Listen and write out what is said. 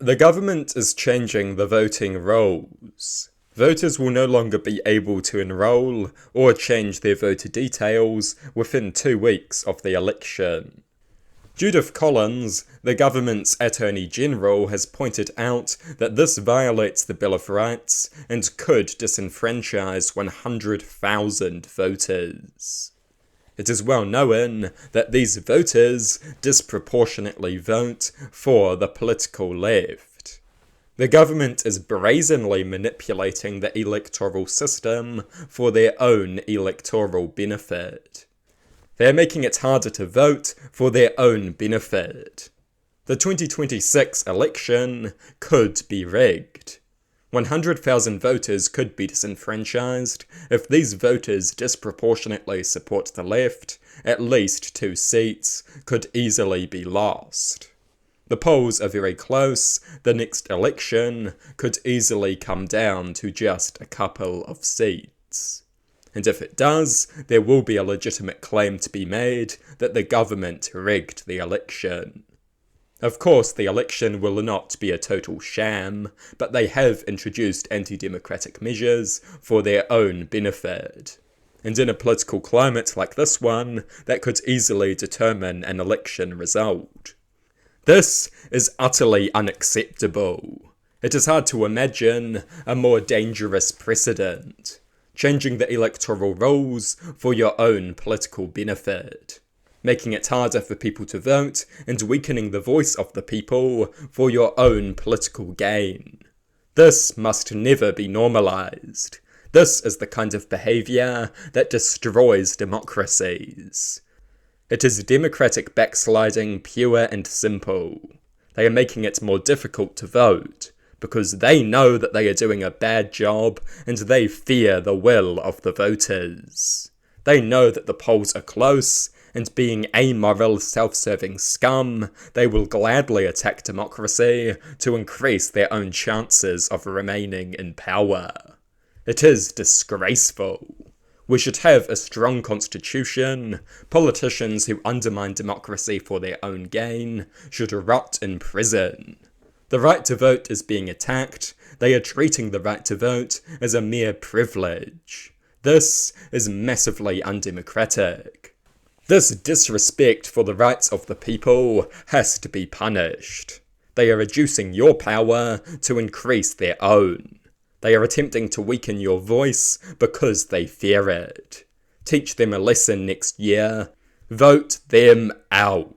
The government is changing the voting rules. Voters will no longer be able to enrol or change their voter details within 2 weeks of the election. Judith Collins, the government's Attorney General, has pointed out that this violates the Bill of Rights and could disenfranchise 100,000 voters. It is well known that these voters disproportionately vote for the political left. The government is brazenly manipulating the electoral system for their own electoral benefit. They are making it harder to vote for their own benefit. The 2026 election could be rigged. 100,000 voters could be disenfranchised. If these voters disproportionately support the left, at least 2 seats could easily be lost. The polls are very close. The next election could easily come down to just a couple of seats. And if it does, there will be a legitimate claim to be made that the government rigged the election. Of course, the election will not be a total sham, but they have introduced anti-democratic measures for their own benefit. And in a political climate like this one, that could easily determine an election result. This is utterly unacceptable. It is hard to imagine a more dangerous precedent. Changing the electoral rules for your own political benefit. Making it harder for people to vote, and weakening the voice of the people for your own political gain. This must never be normalised. This is the kind of behaviour that destroys democracies. It is democratic backsliding, pure and simple. They are making it more difficult to vote, because they know that they are doing a bad job, and they fear the will of the voters. They know that the polls are close, and being amoral, self-serving scum, they will gladly attack democracy to increase their own chances of remaining in power. It is disgraceful. We should have a strong constitution. Politicians who undermine democracy for their own gain should rot in prison. The right to vote is being attacked. They are treating the right to vote as a mere privilege. This is massively undemocratic. This disrespect for the rights of the people has to be punished. They are reducing your power to increase their own. They are attempting to weaken your voice because they fear it. Teach them a lesson next year. Vote them out.